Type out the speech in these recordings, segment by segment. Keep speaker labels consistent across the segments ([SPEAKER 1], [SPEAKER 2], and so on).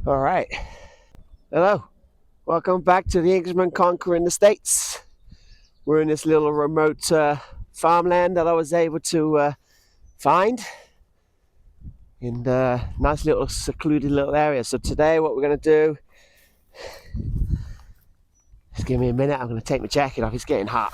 [SPEAKER 1] All right. Hello. Welcome back to the Englishman conquering the States. We're in this little remote farmland that I was able to find in a nice little secluded little area. So today what we're going to do, just give me a minute, I'm going to take my jacket off, it's getting hot.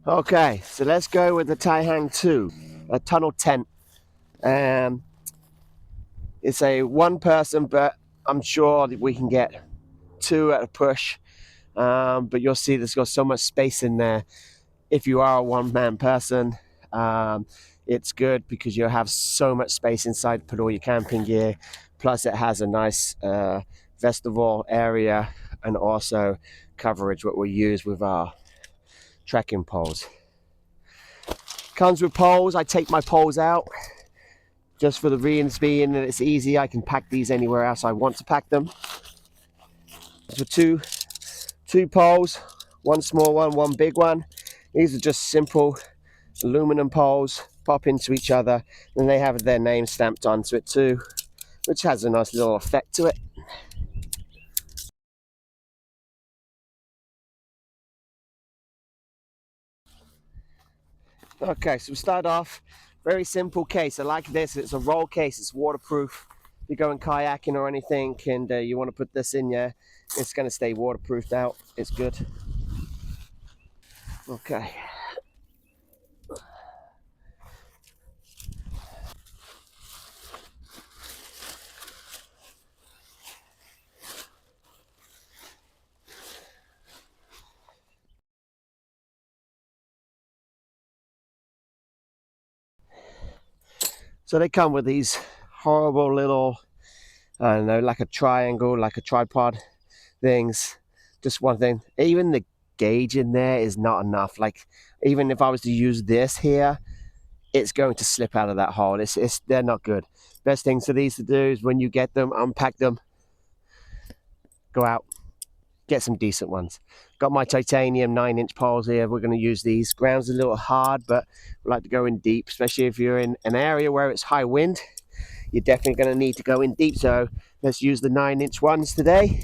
[SPEAKER 1] Okay, so let's go with the Taihang 2, a tunnel tent. It's a one person, but I'm sure that we can get two at a push. But you'll see there's got so much space in there. If you are a one-man person, it's good because you'll have so much space inside to put all your camping gear. Plus it has a nice vestibule area and also coverage what we'll use with our trekking poles. Comes with poles. I take my poles out just for the reasons being that it's easy. I can pack these anywhere else I want to pack them. So two poles, one small one, one big one. These are just simple aluminum poles, pop into each other, and they have their name stamped onto it too, which has a nice little effect to it. Okay, so we start off very simple case. I like this. It's a roll case. It's waterproof. If you're going kayaking or anything, and you want to put this in there, it's going to stay waterproofed out. It's good. Okay. So they come with these horrible little, I don't know, like a triangle, like a tripod things. Just one thing. Even the gauge in there is not enough. Like, even if I was to use this here, it's going to slip out of that hole. They're not good. Best thing for these to do is when you get them, unpack them, go out, get some decent ones. Got my titanium 9-inch poles here. We're going to use these. Ground's a little hard, but we like to go in deep, especially if you're in an area where it's high wind. You're definitely going to need to go in deep. So let's use the 9-inch ones today.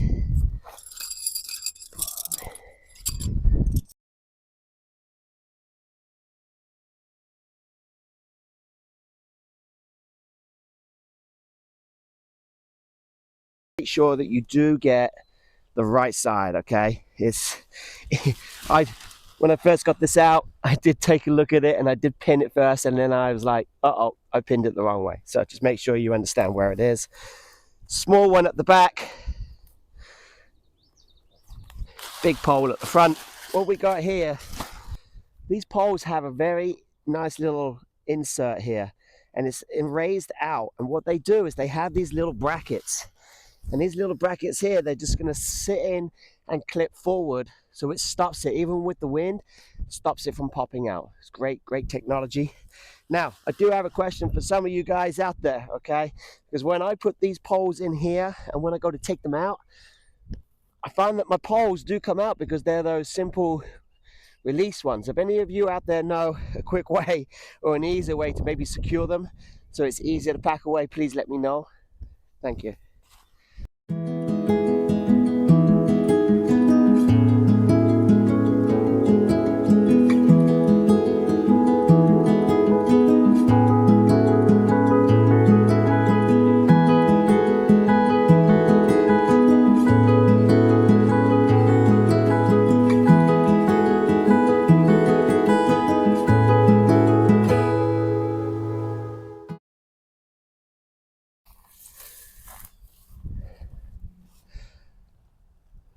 [SPEAKER 1] Make sure that you do get the right side, okay? When I first got this out, I did take a look at it and I did pin it first, and then I was like, uh-oh, I pinned it the wrong way. So just make sure you understand where it is. Small one at the back, big pole at the front. What we got here, these poles have a very nice little insert here, and it's raised out, and what they do is they have these little brackets. And these little brackets here, they're just going to sit in and clip forward, so it stops it, even with the wind, stops it from popping out. It's great technology. Now, I do have a question for some of you guys out there, okay? Because when I put these poles in here and when I go to take them out, I find that my poles do come out because they're those simple release ones. If any of you out there know a quick way or an easier way to maybe secure them so it's easier to pack away, please let me know. Thank you.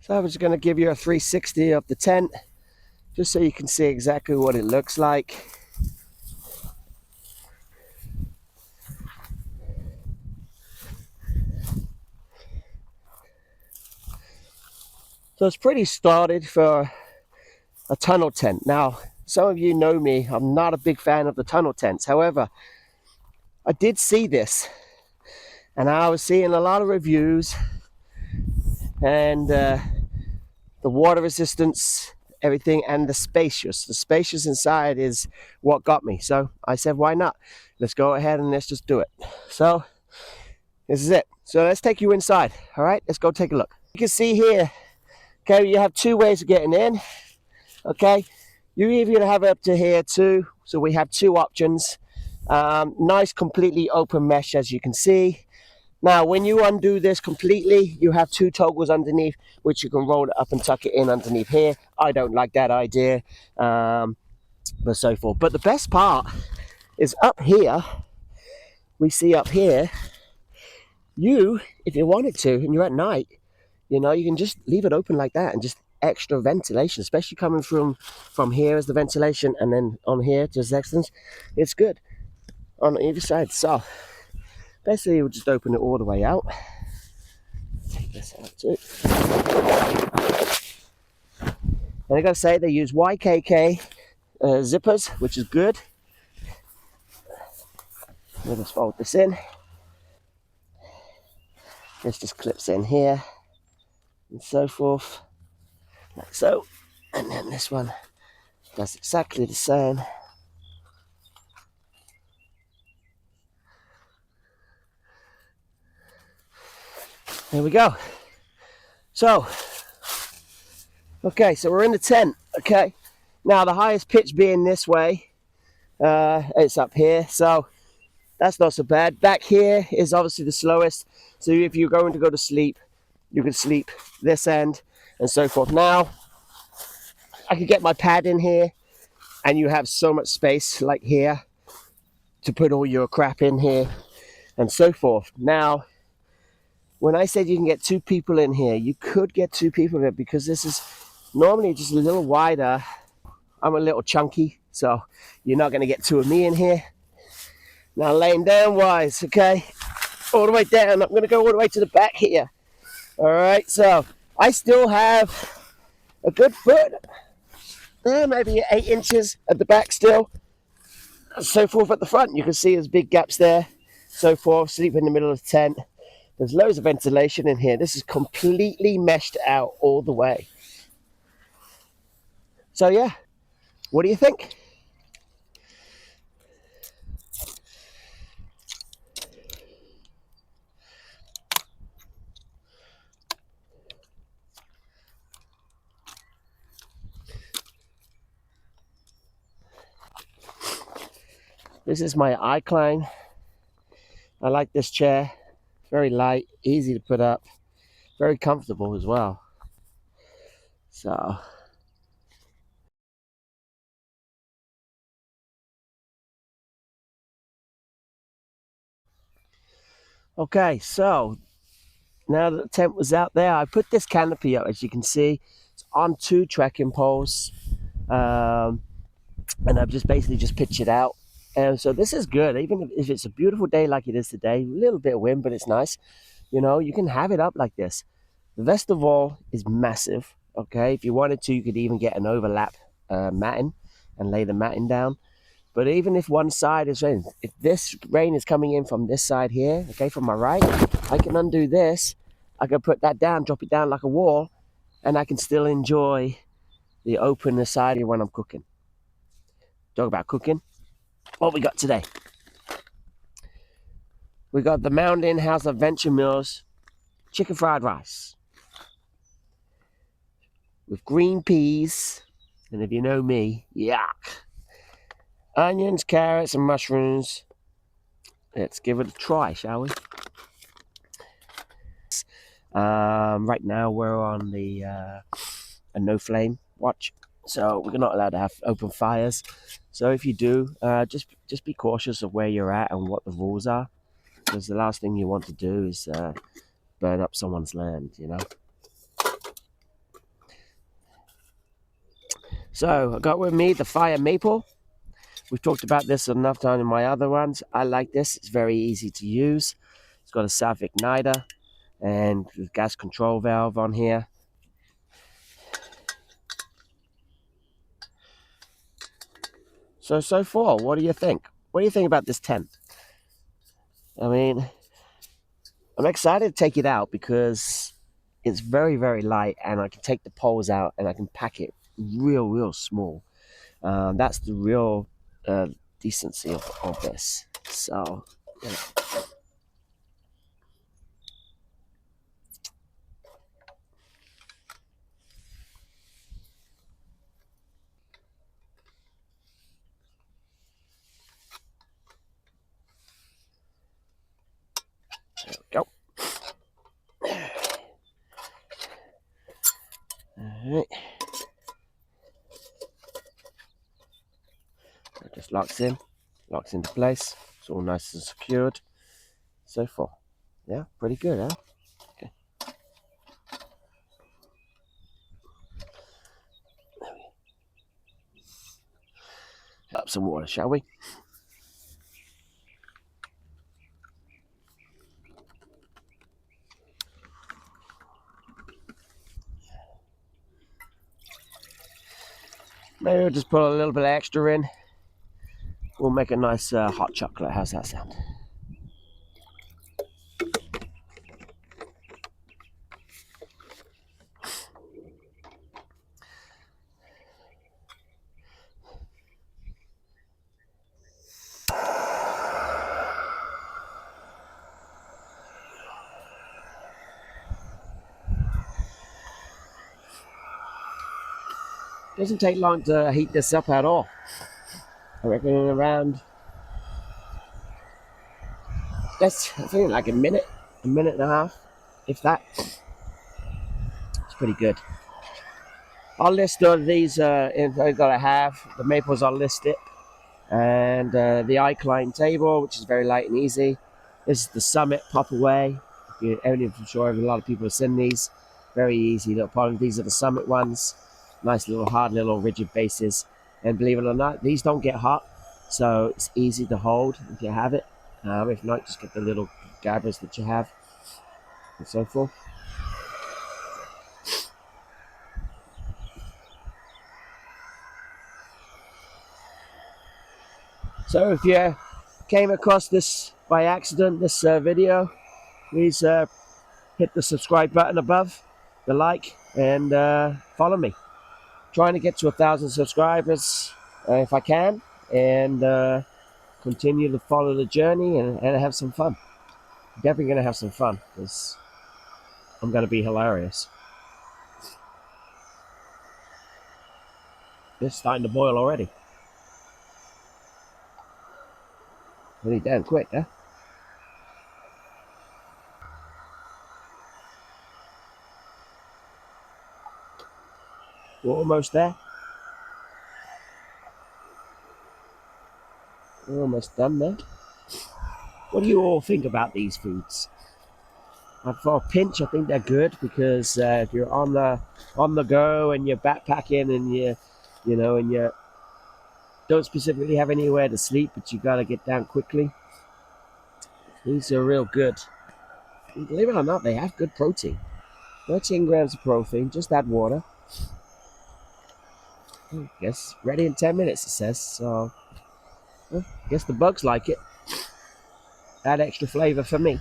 [SPEAKER 1] So I'm just going to give you a 360 of the tent, just so you can see exactly what it looks like. So it's pretty started for a tunnel tent. Now, some of you know me, I'm not a big fan of the tunnel tents. However, I did see this, and I was seeing a lot of reviews, and the water resistance, everything, and the spacious. The spacious inside is what got me. So I said, why not? Let's go ahead and let's just do it. So this is it. So let's take you inside. All right, let's go take a look. You can see here, okay, you have two ways of getting in. Okay, you even have it up to here too. So we have two options. Nice, completely open mesh, as you can see. Now, when you undo this completely, you have two toggles underneath, which you can roll it up and tuck it in underneath here. I don't like that idea, but so forth. But the best part is up here. We see up here, if you wanted to, and you're at night, you know, you can just leave it open like that and just extra ventilation, especially coming from here as the ventilation, and then on here to the extents. It's good on either side. So basically, we'll just open it all the way out. Take this out too. And I gotta say, they use YKK zippers, which is good. We'll just fold this in. This just clips in here and so forth, like so. And then this one does exactly the same. There we go. So, okay, so we're in the tent, okay? Now, the highest pitch being this way, it's up here, so that's not so bad. Back here is obviously the slowest, so if you're going to go to sleep, you can sleep this end and so forth. Now, I could get my pad in here, and you have so much space, like here, to put all your crap in here and so forth. Now, when I said you can get two people in here, you could get two people in it because this is normally just a little wider. I'm a little chunky, so you're not going to get two of me in here. Now, laying down wise, okay, all the way down. I'm going to go all the way to the back here. All right, so I still have a good foot, maybe 8 inches at the back still, so forth at the front. You can see there's big gaps there, so forth. Sleep in the middle of the tent. There's loads of ventilation in here. This is completely meshed out all the way. So yeah, what do you think? This is my iCline. I like this chair. Very light, easy to put up, very comfortable as well. So okay, so now that the tent was out there, I put this canopy up, as you can see. It's on 2 trekking poles, and I've just basically just pitched it out. And so this is good, even if it's a beautiful day like it is today. A little bit of wind, but it's nice. You know, you can have it up like this. The vestibule is massive. Okay, if you wanted to, you could even get an overlap matting and lay the matting down. But even if one side is rain, if this rain is coming in from this side here, okay, from my right, I can undo this. I can put that down, drop it down like a wall, and I can still enjoy the openness side here when I'm cooking. Talk about cooking. What we got today? We got the Mountain House Adventure Meals chicken fried rice with green peas, and if you know me, yuck. Onions, carrots, and mushrooms. Let's give it a try, shall we? Right now we're on the a no flame watch, so we're not allowed to have open fires. So if you do, just be cautious of where you're at and what the rules are, because the last thing you want to do is burn up someone's land, you know. So I got with me the fire maple. We've talked about this enough time in my other ones. I like this. It's very easy to use. It's got a self igniter and the gas control valve on here. So far, what do you think? What do you think about this tent? I mean, I'm excited to take it out because it's very, very light, and I can take the poles out and I can pack it real small. That's the real decency of this. So, you know. There we go. Alright. It just locks into place. It's all nice and secured. So far. Yeah, pretty good, huh? Okay. Up some water, shall we? Maybe we'll just put a little bit extra in. We'll make a nice hot chocolate. How's that sound? Doesn't take long to heat this up at all. I reckon in around, I think like a minute and a half, if that. It's pretty good. I'll list all these info that I have. The maples, I'll list it. And the iCline table, which is very light and easy. This is the Summit Pop Away. I'm sure a lot of people have seen these. Very easy little pollen. These are the Summit ones. Nice little hard little rigid bases. And believe it or not, these don't get hot. So it's easy to hold if you have it. If not, just get the little gabbers that you have. And so forth. So if you came across this by accident, this video, please hit the subscribe button above, the like, and follow me. Trying to get to 1,000 subscribers if I can, and continue to follow the journey and have some fun. Definitely going to have some fun because I'm going to be hilarious. It's starting to boil already. Really damn quick, huh? We're almost there. We're almost done there. What do you all think about these foods? For a pinch, I think they're good because if you're on the go and you're backpacking and you don't specifically have anywhere to sleep, but you gotta get down quickly. These are real good. And believe it or not, they have good protein. 13 grams of protein. Just add water. I guess ready in 10 minutes. It says so. I guess the bugs like it. Add extra flavor for me.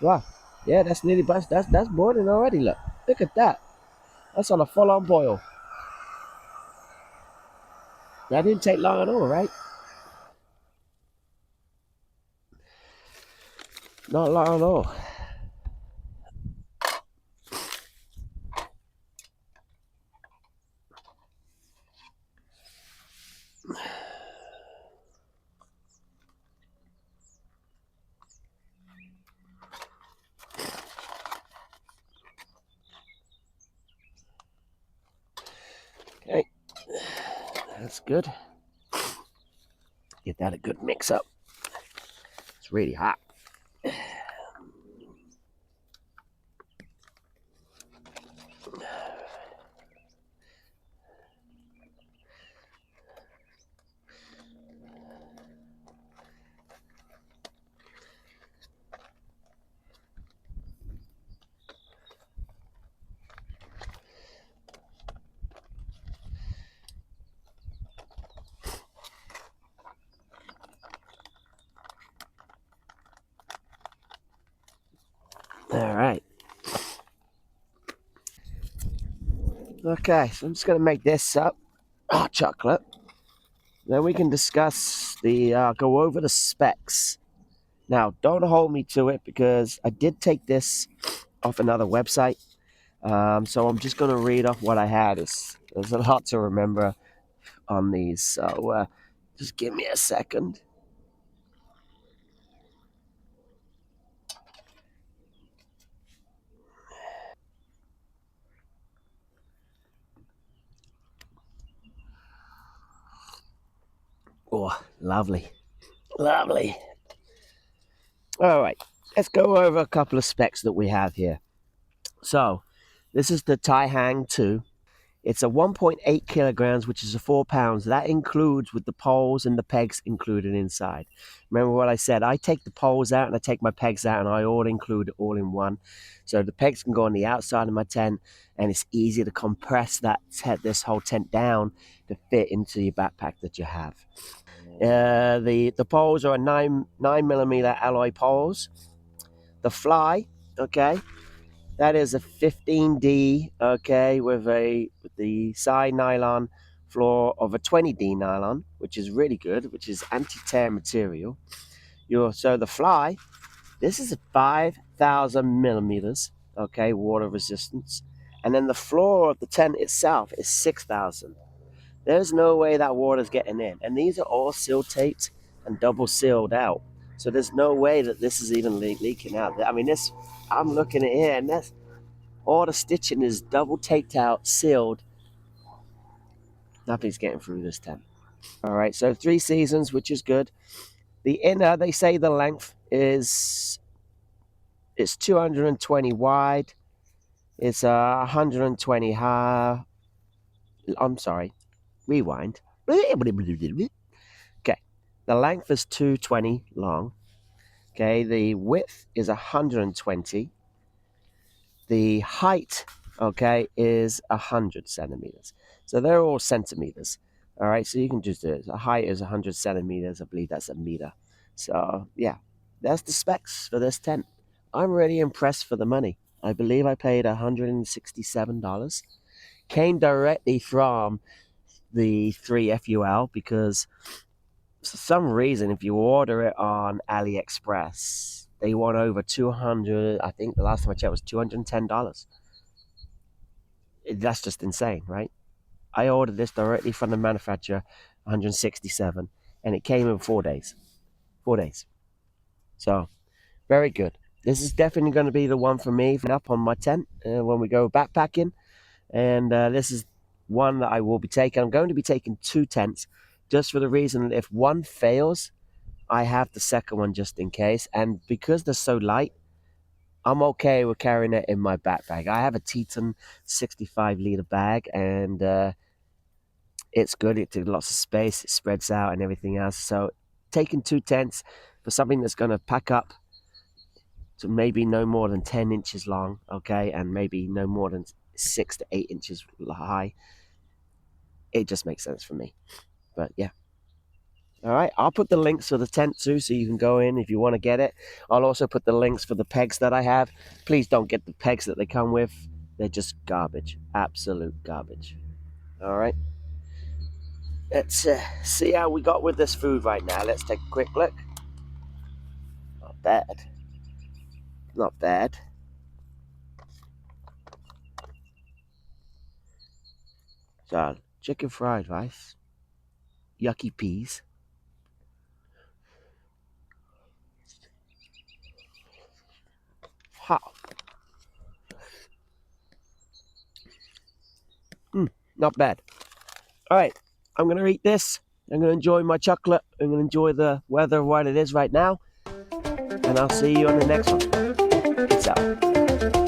[SPEAKER 1] Wow. Yeah, that's nearly bust. That's boiling already. Look at that. That's on a full-on boil. That didn't take long at all, right? Not long at all. Okay, that's good. Get that a good mix up. It's really hot. Okay, so I'm just going to make this up. Hot chocolate. Then we can discuss go over the specs. Now, don't hold me to it because I did take this off another website. So I'm just going to read off what I had. There's a lot to remember on these. So just give me a second. Oh, lovely. Lovely. All right, let's go over a couple of specs that we have here. So, this is the Taihang 2. It's a 1.8 kilograms, which is a 4 pounds. That includes with the poles and the pegs included inside. Remember what I said? I take the poles out and I take my pegs out and I all include it all in one. So the pegs can go on the outside of my tent and it's easy to compress this whole tent down to fit into your backpack that you have. The poles are a 9mm alloy poles. The fly, okay, that is a 15D, okay, with the side nylon floor of a 20D nylon, which is really good, which is anti-tear material. So the fly, this is a 5,000 millimeters, okay, water resistance, and then the floor of the tent itself is 6,000. There's no way that water's getting in, and these are all seal taped and double sealed out. So there's no way that this is even leaking out. I mean, I'm looking at here, and all the stitching is double taped out, sealed. Nothing's getting through this tent. All right, so 3 seasons, which is good. The inner, they say the length it's 220 wide. It's 120 high. I'm sorry, rewind. Okay, the length is 220 long. Okay, the width is 120. The height, okay, is 100 centimeters. So they're all centimeters. All right, so you can just do it. The height is 100 centimeters. I believe that's a meter. So yeah, that's the specs for this tent. I'm really impressed for the money. I believe I paid $167. Came directly from the 3FUL because for some reason, if you order it on AliExpress, they want over 200. I think the last time I checked was $210. That's just insane, right? I ordered this directly from the manufacturer, 167, and it came in 4 days. 4 days. So, very good. This is definitely going to be the one for me up on my tent when we go backpacking. And this is one that I will be taking. I'm going to be taking 2 tents just for the reason that if one fails, I have the second one just in case. And because they're so light, I'm okay with carrying it in my backpack. I have a Teton 65-liter bag, and it's good. It takes lots of space. It spreads out and everything else. So taking 2 tents for something that's going to pack up to maybe no more than 10 inches long, okay, and maybe no more than 6 to 8 inches high, it just makes sense for me. But yeah. All right, I'll put the links for the tent too, so you can go in if you want to get it. I'll also put the links for the pegs that I have. Please don't get the pegs that they come with. They're just garbage, absolute garbage. All right, let's see how we got with this food right now. Let's take a quick look. Not bad. Not bad. So, chicken fried rice, yucky peas, hot. Not bad. All right, I'm going to eat this. I'm going to enjoy my chocolate. I'm going to enjoy the weather, what it is right now. And I'll see you on the next one. Peace out.